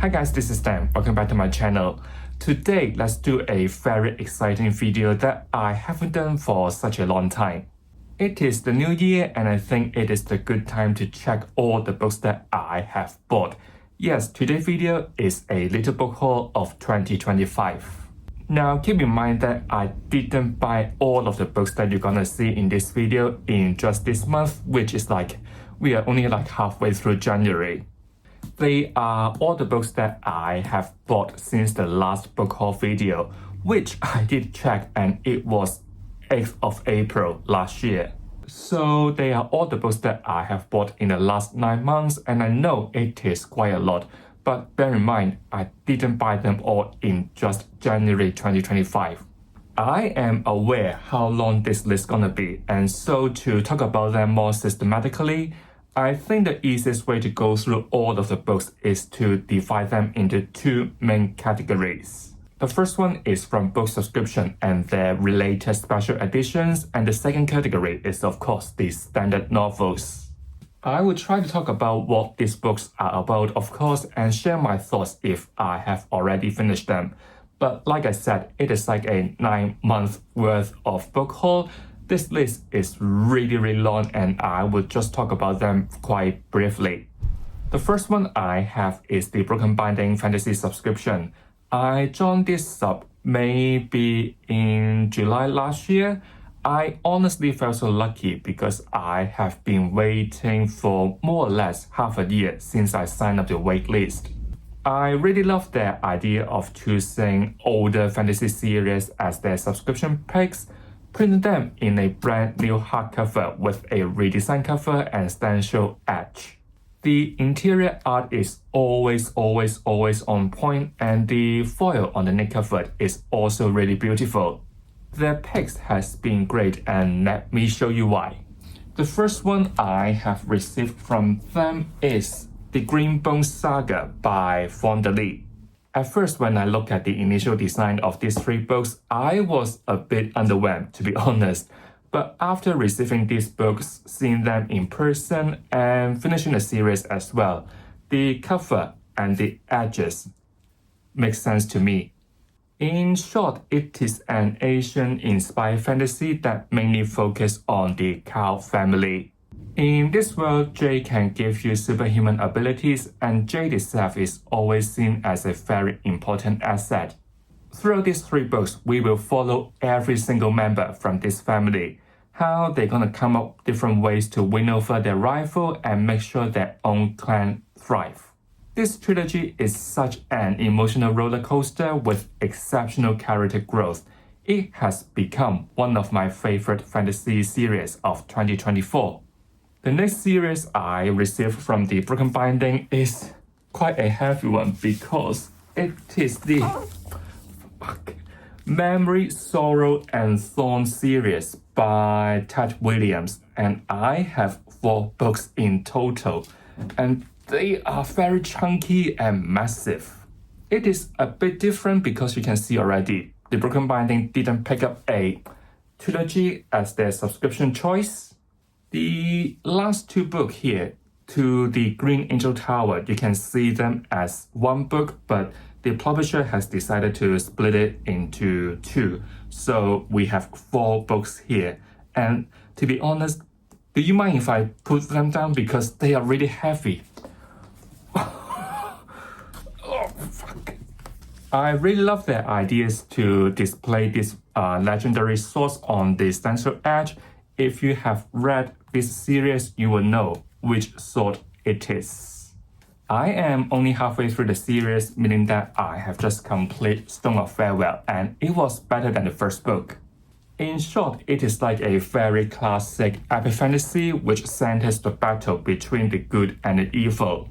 Hi guys, this is Dan. Welcome back to my channel. Today, let's do a very exciting video that I haven't done for such a long time. It is the new year and I think it is the good time to check all the books that I have bought. Yes, today's video is a little book haul of 2025. Now keep in mind that I didn't buy all of the books that you're gonna see in this video in just this month, which is like, we are only like halfway through January. They are all the books that I have bought since the last book haul video, which I did check and it was 8th of April last year. So they are all the books that I have bought in the last 9 months, and I know it is quite a lot, but bear in mind, I didn't buy them all in just January 2025. I am aware how long this list is gonna be, and so to talk about them more systematically, I think the easiest way to go through all of the books is to divide them into two main categories. The first one is from book subscription and their related special editions, and the second category is of course the standard novels. I will try to talk about what these books are about, of course, and share my thoughts if I have already finished them. But like I said, it is like a 9-month worth of book haul. This list is really long and I will just talk about them quite briefly. The first one I have is the Broken Binding Fantasy subscription. I joined this sub maybe in July last year. I honestly felt so lucky because I have been waiting for more or less half a year since I signed up the wait list. I really love their idea of choosing older fantasy series as their subscription picks, printing them in a brand new hardcover with a redesigned cover and stencil edge. The interior art is always on point, and the foil on the neck cover is also really beautiful. Their picks has been great, and let me show you why. The first one I have received from them is The Green Bones Saga by Fonda Lee. At first, when I looked at the initial design of these 3 books, I was a bit underwhelmed, to be honest. But after receiving these books, seeing them in person, and finishing the series as well, the cover and the edges make sense to me. In short, it is an Asian-inspired fantasy that mainly focuses on the cow family. In this world, Jade can give you superhuman abilities, and Jade itself is always seen as a very important asset. Throughout these 3 books, we will follow every single member from this family, how they're gonna come up different ways to win over their rival and make sure their own clan thrive. This trilogy is such an emotional roller coaster with exceptional character growth. It has become one of my favorite fantasy series of 2024. The next series I received from the Broken Binding is quite a heavy one because it is the Memory, Sorrow and Thorn series by Ted Williams, and I have 4 books in total, and they are very chunky and massive. It is a bit different because you can see already, the Broken Binding didn't pick up a trilogy as their subscription choice. The last 2 books here, To the Green Angel Tower, you can see them as 1 book, but the publisher has decided to split it into 2. So we have 4 books here. And to be honest, do you mind if I put them down because they are really heavy? Oh, fuck. I really love their ideas to display this legendary source on the stencil edge. If you have read this series, you will know which sort it is. I am only halfway through the series, meaning that I have just completed Stone of Farewell, and it was better than the first book. In short, it is like a very classic epic fantasy which centers the battle between the good and the evil.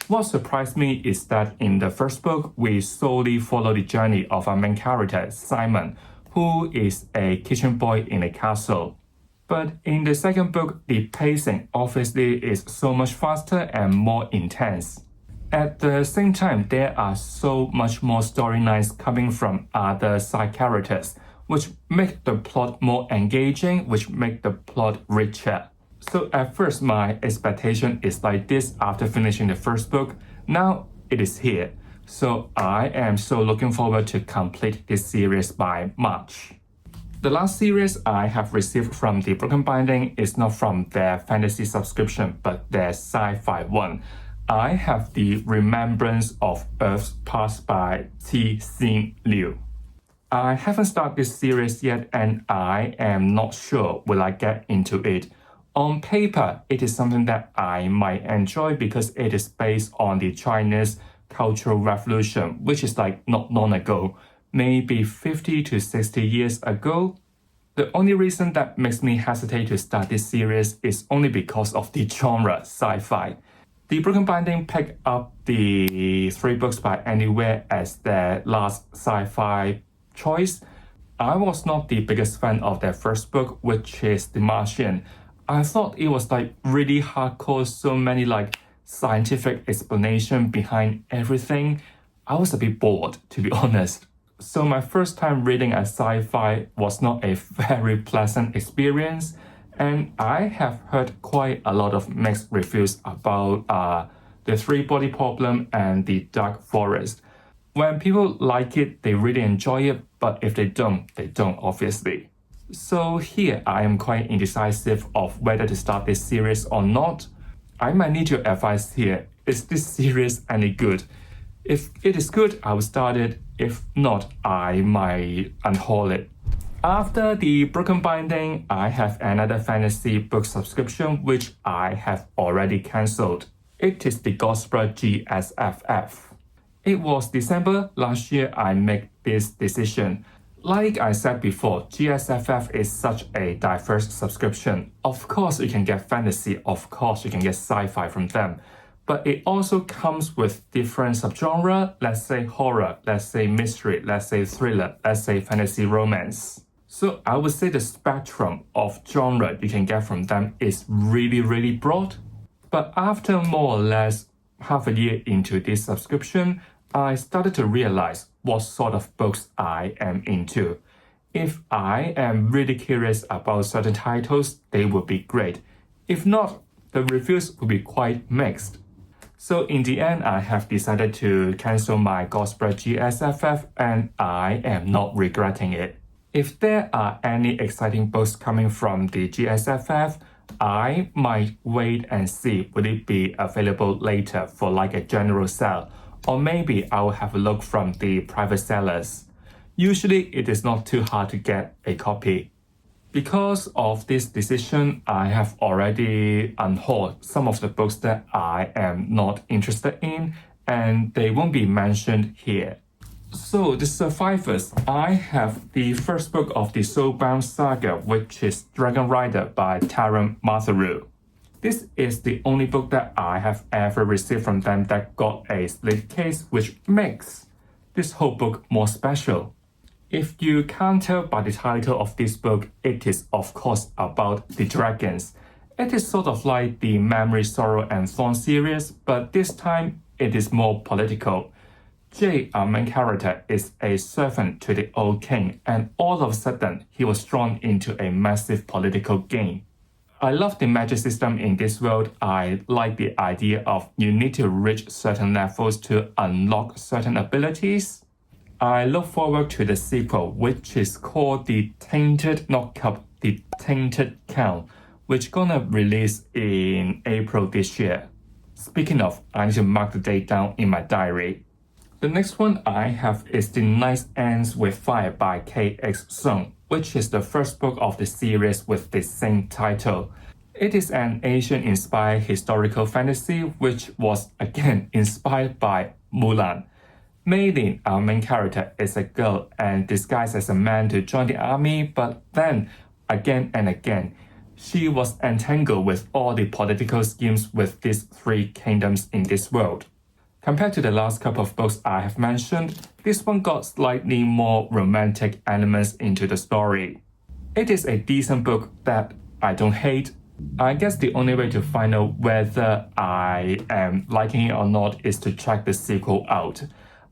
What surprised me is that in the first book, we solely follow the journey of our main character, Simon, who is a kitchen boy in a castle. But in the second book, the pacing obviously is so much faster and more intense. At the same time, there are so much more storylines coming from other side characters, which make the plot more engaging, which make the plot richer. So at first, my expectation is like this after finishing the first book. Now it is here. So I am so looking forward to complete this series by March. The last series I have received from the Broken Binding is not from their fantasy subscription, but their sci-fi one. I have the Remembrance of Earth's Past by T. Xin Liu. I haven't started this series yet and I am not sure will I get into it. On paper, it is something that I might enjoy because it is based on the Chinese Cultural Revolution, which is like not long ago, maybe 50 to 60 years ago. The only reason that makes me hesitate to start this series is only because of the genre, sci-fi. The Broken Binding picked up the 3 books by Anywhere as their last sci-fi choice. I was not the biggest fan of their first book, which is The Martian. I thought it was like really hardcore, so many like scientific explanation behind everything. I was a bit bored, to be honest. So my first time reading a sci-fi was not a very pleasant experience, and I have heard quite a lot of mixed reviews about the three-body problem and the dark forest. When people like it, they really enjoy it, but if they don't obviously. So here I am quite indecisive of whether to start this series or not. I might need your advice here. Is this series any good? If it is good, I will start it. If not, I might unhaul it. After the Broken Binding, I have another fantasy book subscription which I have already cancelled. It is the Gospel GSFF. It was December last year I made this decision. Like I said before, GSFF is such a diverse subscription. Of course you can get fantasy, of course you can get sci-fi from them. But it also comes with different subgenre, let's say horror, let's say mystery, let's say thriller, let's say fantasy romance. So I would say the spectrum of genre you can get from them is really broad. But after more or less half a year into this subscription, I started to realize what sort of books I am into. If I am really curious about certain titles, they will be great. If not, the reviews will be quite mixed. So in the end, I have decided to cancel my Gospel GSFF and I am not regretting it. If there are any exciting books coming from the GSFF, I might wait and see will it be available later for like a general sale, or maybe I will have a look from the private sellers. Usually it is not too hard to get a copy. Because of this decision, I have already unhauled some of the books that I am not interested in, and they won't be mentioned here. So the survivors, I have the first book of the Soulbound saga, which is Dragon Rider by Taran Matharu. This is the only book that I have ever received from them that got a slipcase, which makes this whole book more special. If you can't tell by the title of this book, it is of course about the dragons. It is sort of like the Memory, Sorrow and Thorn series, but this time it is more political. Jay, our main character, is a servant to the old king, and all of a sudden he was drawn into a massive political game. I love the magic system in this world. I like the idea of you need to reach certain levels to unlock certain abilities. I look forward to the sequel, which is called The Tainted Knockup, The Tainted Count, which gonna release in April this year. Speaking of, I need to mark the date down in my diary. The next one I have is The Night Ends with Fire by K.X. Sung, which is the first book of the series with the same title. It is an Asian-inspired historical fantasy which was again inspired by Mulan. Mei Lin, our main character, is a girl and disguised as a man to join the army, but then, again and again, she was entangled with all the political schemes with these 3 kingdoms in this world. Compared to the last couple of books I have mentioned, this one got slightly more romantic elements into the story. It is a decent book that I don't hate. I guess the only way to find out whether I am liking it or not is to check the sequel out.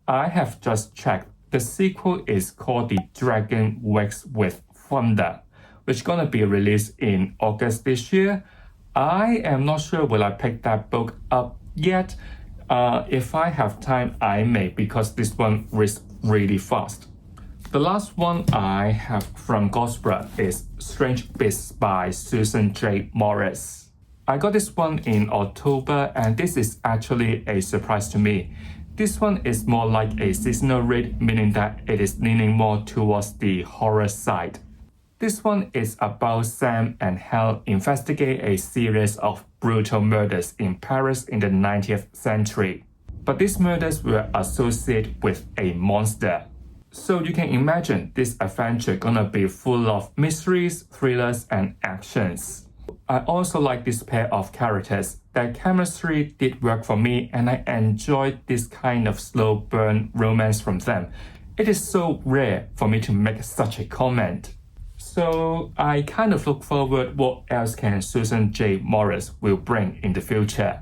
I have just checked. The sequel is called The Dragon Wakes with Thunder, which gonna be released in August this year. I am not sure will I pick that book up yet. If I have time, I may, because this one reads really fast. The last one I have from Gosbra is Strange Beasts by Susan J. Morris. I got this one in October, and this is actually a surprise to me. This one is more like a seasonal read, meaning that it is leaning more towards the horror side. This one is about Sam and Hal investigate a series of brutal murders in Paris in the 19th century. But these murders were associated with a monster. So you can imagine this adventure gonna be full of mysteries, thrillers, and actions. I also like this pair of characters. Their chemistry did work for me, and I enjoyed this kind of slow burn romance from them. It is so rare for me to make such a comment. So I kind of look forward what else can Susan J. Morris will bring in the future.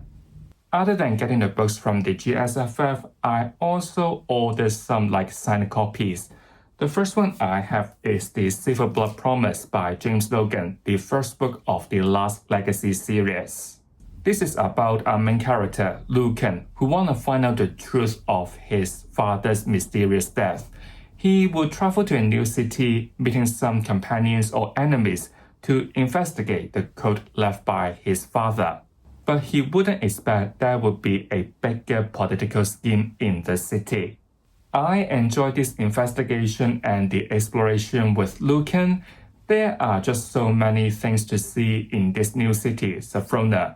Other than getting the books from the GSFF, I also ordered some signed copies. The first one I have is the Silver Blood Promise by James Logan, the first book of the Last Legacy series. This is about our main character, Lucan, who wants to find out the truth of his father's mysterious death. He would travel to a new city, meeting some companions or enemies to investigate the code left by his father. But he wouldn't expect there would be a bigger political scheme in the city. I enjoy this investigation and the exploration with Lucan. There are just so many things to see in this new city, Safrona.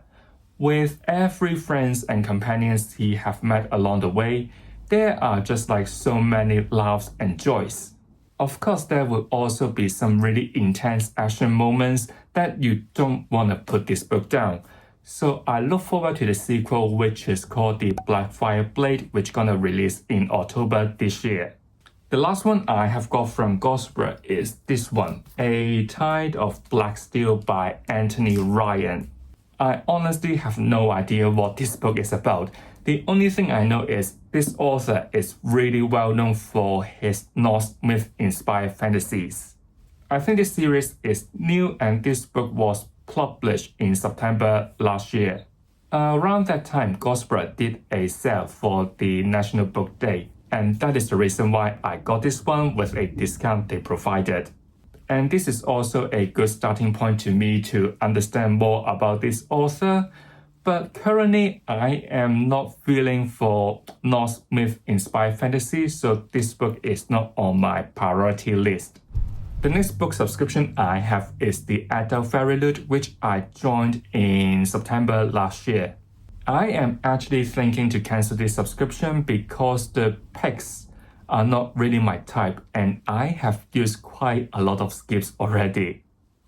With every friends and companions he have met along the way, there are just so many laughs and joys. Of course, there will also be some really intense action moments that you don't want to put this book down. So I look forward to the sequel, which is called The Blackfire Blade, which gonna release in October this year. The last one I have got from Gosbra is this one, A Tide of Black Steel by Anthony Ryan. I honestly have no idea what this book is about. The only thing I know is this author is really well known for his Norse myth-inspired fantasies. I think this series is new, and this book was published in September last year. Around that time, Gosbra did a sale for the National Book Day, and that is the reason why I got this one with a discount they provided. And this is also a good starting point to me to understand more about this author, but currently I am not feeling for Norse myth-inspired fantasy, so this book is not on my priority list. The next book subscription I have is the Adult Fairy Loot, which I joined in September last year. I am actually thinking to cancel this subscription because the pics are not really my type, and I have used quite a lot of skips already.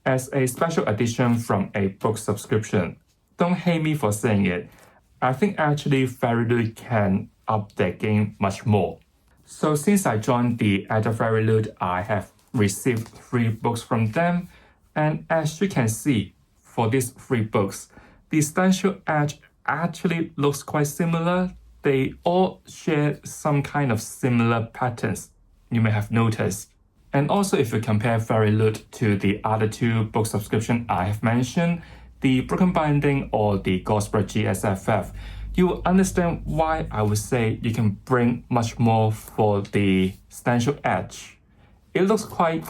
As a special edition from a book subscription, don't hate me for saying it, I think actually Fairy Loot can up their game much more. So since I joined the Adult Fairy Loot, I have received 3 books from them, and as you can see, for these 3 books, the stencil edge actually looks quite similar. They all share some kind of similar patterns, you may have noticed. And also if you compare Fairy Loot to the other 2 book subscriptions I have mentioned, the Broken Binding or the Gosbra GSFF, you will understand why I would say you can bring much more for the stencil edge. It looks quite,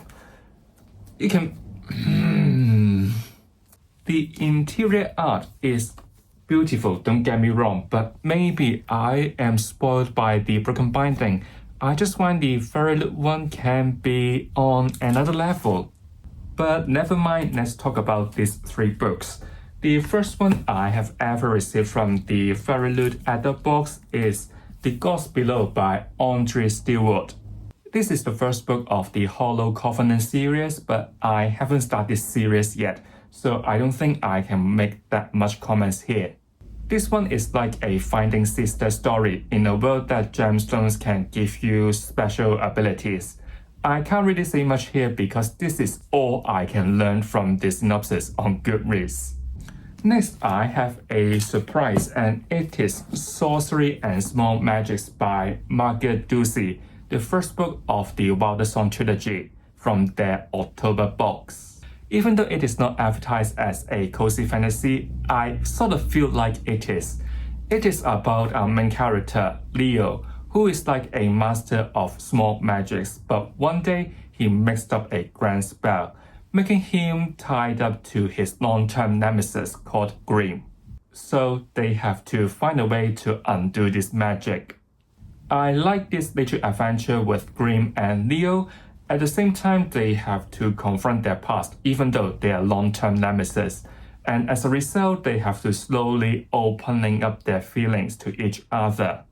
you can, the interior art is beautiful, don't get me wrong, but maybe I am spoiled by the Broken Binding. I just find the Fairy Loot one can be on another level. But never mind, let's talk about these 3 books. The first one I have ever received from the Fairy Loot adult box is The Gods Below by Andre Stewart. This is the first book of the Hollow Covenant series, but I haven't started this series yet, so I don't think I can make that much comments here. This one is like a Finding Sister story in a world that gemstones can give you special abilities. I can't really say much here because this is all I can learn from the synopsis on Goodreads. Next, I have a surprise, and it is Sorcery and Small Magics by Margaret Ducey, the first book of the Wilder Song trilogy from their October box. Even though it is not advertised as a cozy fantasy, I sort of feel like it is. It is about our main character, Leo, who is like a master of small magics, but one day he mixed up a grand spell, making him tied up to his long-term nemesis called Grimm. So they have to find a way to undo this magic. I like this little adventure with Grimm and Leo. At the same time, they have to confront their past, even though they are long-term nemesis. And as a result, they have to slowly opening up their feelings to each other.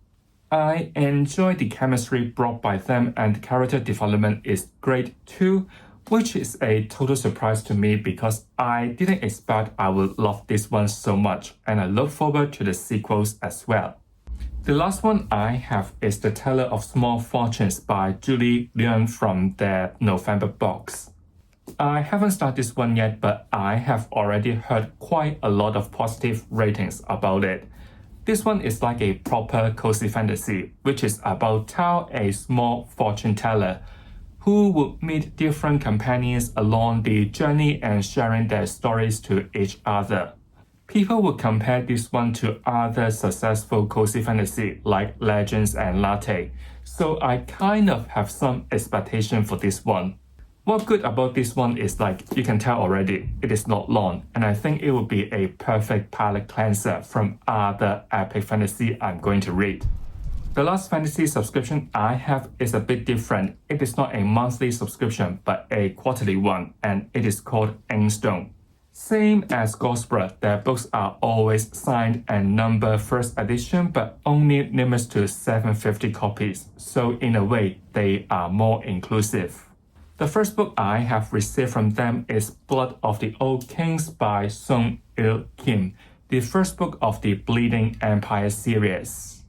I enjoy the chemistry brought by them, and character development is great too, which is a total surprise to me because I didn't expect I would love this one so much, and I look forward to the sequels as well. The last one I have is The Teller of Small Fortunes by Julie Leung from their November box. I haven't started this one yet, but I have already heard quite a lot of positive ratings about it. This one is like a proper cozy fantasy, which is about Tao, a small fortune teller, who would meet different companions along the journey and sharing their stories to each other. People would compare this one to other successful cozy fantasy like Legends and Latte, so I kind of have some expectation for this one. What good about this one is like, you can tell already, it is not long, and I think it will be a perfect palate cleanser from other epic fantasy I'm going to read. The last fantasy subscription I have is a bit different. It is not a monthly subscription, but a quarterly one, and it is called Inkstone. Same as Ghostblood, their books are always signed and numbered first edition, but only limits to 750 copies, so in a way, they are more inclusive. The first book I have received from them is Blood of the Old Kings by Sung Il Kim, the first book of the Bleeding Empire series.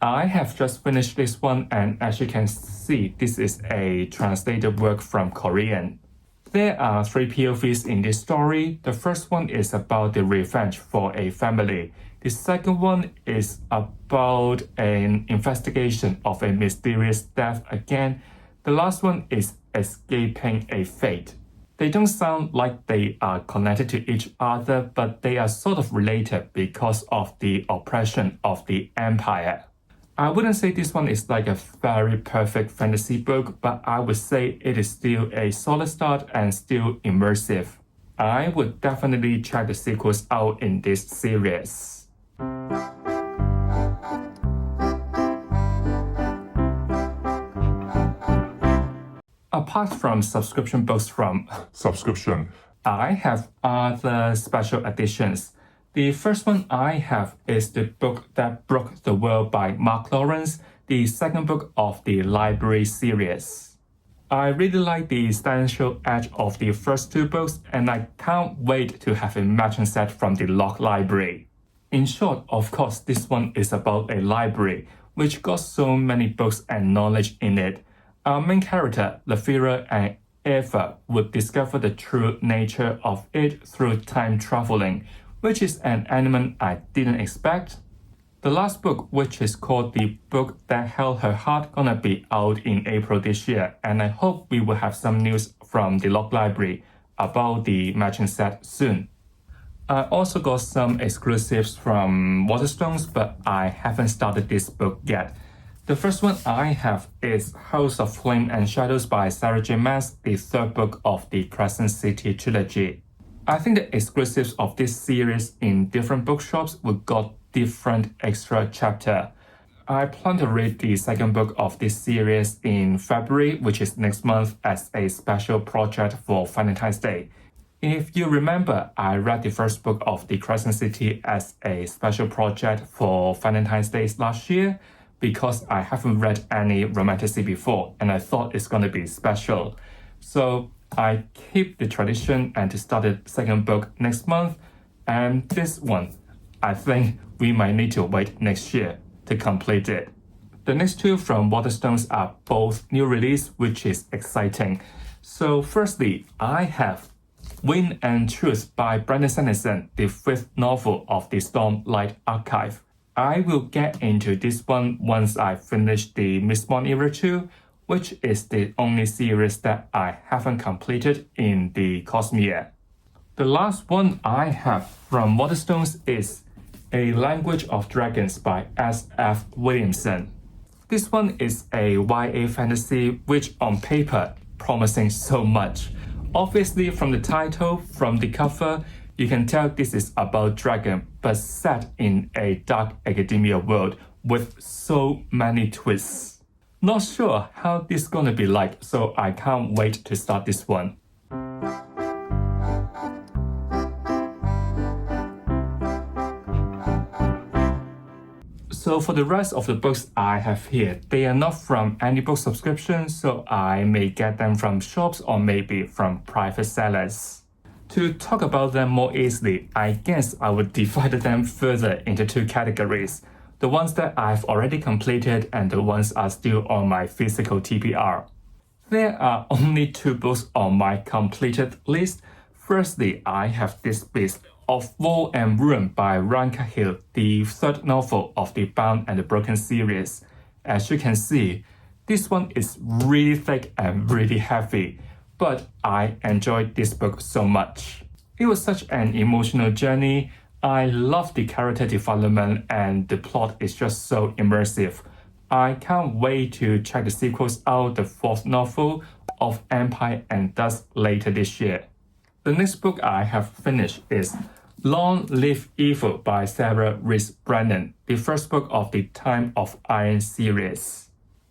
I have just finished this one, and as you can see, this is a translated work from Korean. There are 3 POVs in this story. The first one is about the revenge for a family. The second one is about an investigation of a mysterious death again. The last one is escaping a fate. They don't sound like they are connected to each other, but they are sort of related because of the oppression of the empire. I wouldn't say this one is like a very perfect fantasy book, but I would say it is still a solid start and still immersive. I would definitely check the sequels out in this series. Apart from subscription books from subscription, I have other special editions. The first one I have is the book that broke the world by Mark Lawrence, the second book of the library series. I really like the essential edge of the first 2 books, and I can't wait to have a matching set from the Lock Library. In short, of course, this one is about a library, which got so many books and knowledge in it. Our main character, Lafira and Eva, would discover the true nature of it through time traveling, which is an element I didn't expect. The last book, which is called The Book That Held Her Heart, gonna be out in April this year, and I hope we will have some news from the Lock Library about the matching set soon. I also got some exclusives from Waterstones, but I haven't started this book yet. The first one I have is House of Flame and Shadows by Sarah J. Maas, the 3rd book of the Crescent City trilogy. I think the exclusives of this series in different bookshops will got different extra chapter. I plan to read the 2nd book of this series in February, which is next month, as a special project for Valentine's Day. If you remember, I read the 1st book of the Crescent City as a special project for Valentine's Day last year because I haven't read any romanticy before and I thought it's gonna be special. So I keep the tradition and to start the 2nd book next month, and this one, I think we might need to wait next year to complete it. The next 2 from Waterstones are both new release, which is exciting. So firstly, I have Wind and Truth by Brandon Sanderson, the 5th novel of the Stormlight Archive. I will get into this one once I finish the Mistborn Era 2, which is the only series that I haven't completed in the Cosmere. The last one I have from Waterstones is A Language of Dragons by S.F. Williamson. This one is a YA fantasy which on paper promising so much. Obviously from the title, from the cover, you can tell this is about dragon but set in a dark academia world with so many twists. Not sure how this gonna be like, so I can't wait to start this one. So for the rest of the books I have here, they are not from any book subscription, so I may get them from shops or maybe from private sellers. To talk about them more easily, I guess I would divide them further into two categories. The ones that I've already completed and the ones are still on my physical TBR. There are only two books on my completed list. Firstly, I have this beast of War and Ruin by Ryan Cahill, the third novel of the Bound and the Broken series. As you can see, this one is really thick and really heavy, but I enjoyed this book so much. It was such an emotional journey. I love the character development and the plot is just so immersive. I can't wait to check the sequels out, the fourth novel of Empire and Dust later this year. The next book I have finished is Long Live Evil by Sarah Rees Brennan, the first book of the Time of Iron series.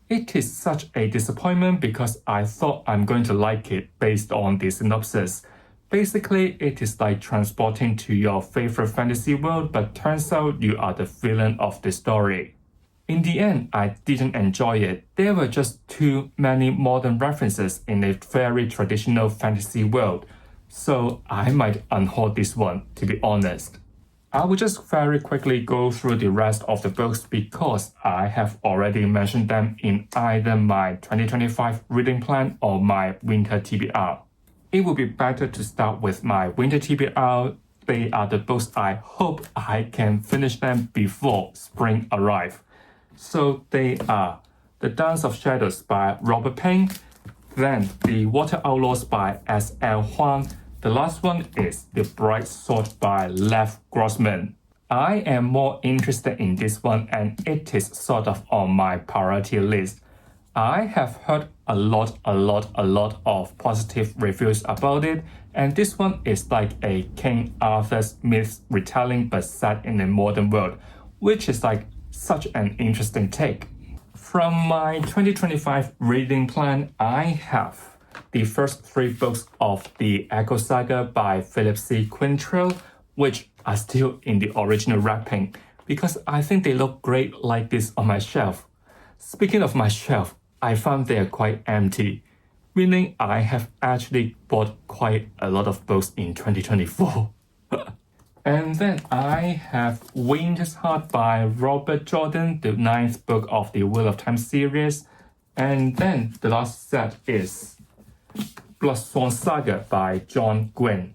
It is such a disappointment because I thought I'm going to like it based on the synopsis. Basically, it is like transporting to your favorite fantasy world, but turns out you are the villain of the story. In the end, I didn't enjoy it. There were just too many modern references in a very traditional fantasy world. So I might unhold this one, to be honest. I will just very quickly go through the rest of the books because I have already mentioned them in either my 2025 reading plan or my winter TBR. It would be better to start with my winter TBR. They are the books I hope I can finish them before spring arrives. So they are The Dance of Shadows by Robert Payne, then The Water Outlaws by S.L. Huang. The last one is The Bright Sword by Lev Grossman. I am more interested in this one and it is sort of on my priority list. I have heard a lot of positive reviews about it, and this one is like a King Arthur's myths retelling but set in a modern world, which is like such an interesting take. From my 2025 reading plan, I have the first three books of the Echo Saga by Philip C. Quintrell, which are still in the original wrapping because I think they look great like this on my shelf. Speaking of my shelf, I found they are quite empty, meaning I have actually bought quite a lot of books in 2024. And then I have Winter's Heart by Robert Jordan, the ninth book of the Wheel of Time series. And then the last set is Blood Swan Saga by John Gwynne.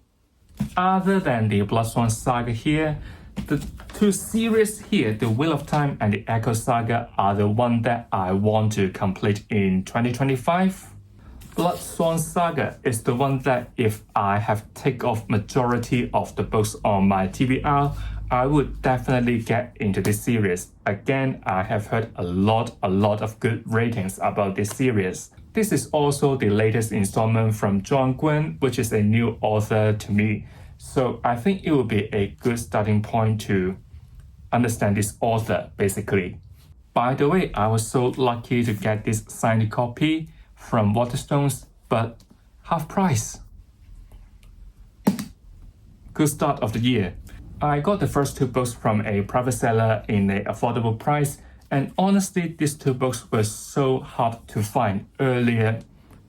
Other than the Blood Swan Saga here, the two series here, the Wheel of Time and the Echo Saga, are the one that I want to complete in 2025. Blood Swan Saga is the one that if I have take off majority of the books on my TBR, I would definitely get into this series. Again, I have heard a lot of good ratings about this series. This is also the latest installment from John Gwynne, which is a new author to me. So I think it will be a good starting point to understand this author, basically. By the way, I was so lucky to get this signed copy from Waterstones, but half price. Good start of the year. I got the first two books from a private seller in an affordable price, and honestly, these two books were so hard to find earlier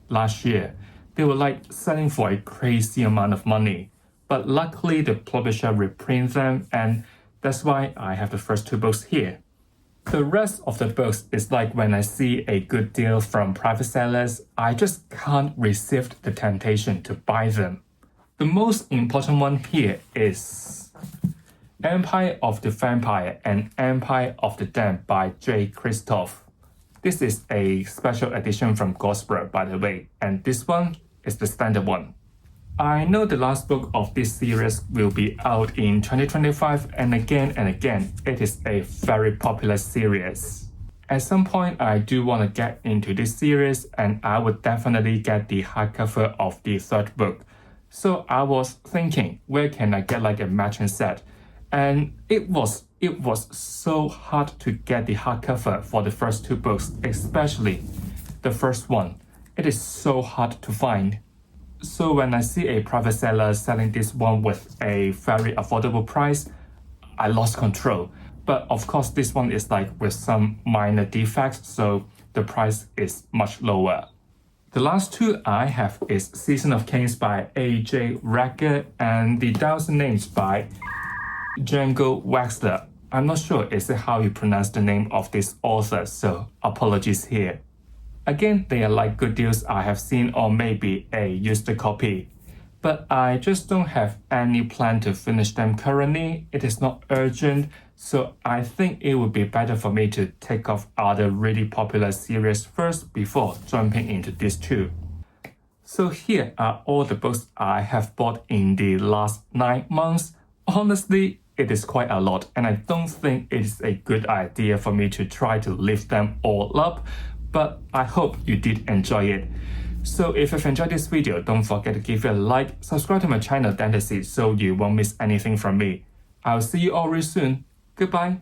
last year. They were like selling for a crazy amount of money. But luckily, the publisher reprinted them, and that's why I have the first two books here. The rest of the books is like when I see a good deal from private sellers, I just can't resist the temptation to buy them. The most important one here is Empire of the Vampire and Empire of the Damned by J. Christoph. This is a special edition from Gosper, by the way, and this one is the standard one. I know the last book of this series will be out in 2025 and again, it is a very popular series. At some point, I do want to get into this series and I would definitely get the hardcover of the third book. So I was thinking, where can I get like a matching set? And it was so hard to get the hardcover for the first two books, especially the first one. It is so hard to find. So when I see a private seller selling this one with a very affordable price, I lost control. But of course, this one is like with some minor defects, so the price is much lower. The last two I have is Season of Kings by A.J. Rager and The Thousand Names by Django Wexler. I'm not sure is it how you pronounce the name of this author, so apologies here. Again, they are like good deals I have seen or maybe a used copy. But I just don't have any plan to finish them currently. It is not urgent, so I think it would be better for me to take off other really popular series first before jumping into these two. So here are all the books I have bought in the last 9 months. Honestly, it is quite a lot and I don't think it is a good idea for me to try to lift them all up, but I hope you did enjoy it. So if you've enjoyed this video, don't forget to give it a like, subscribe to my channel Dentistry so you won't miss anything from me. I'll see you all real soon. Goodbye.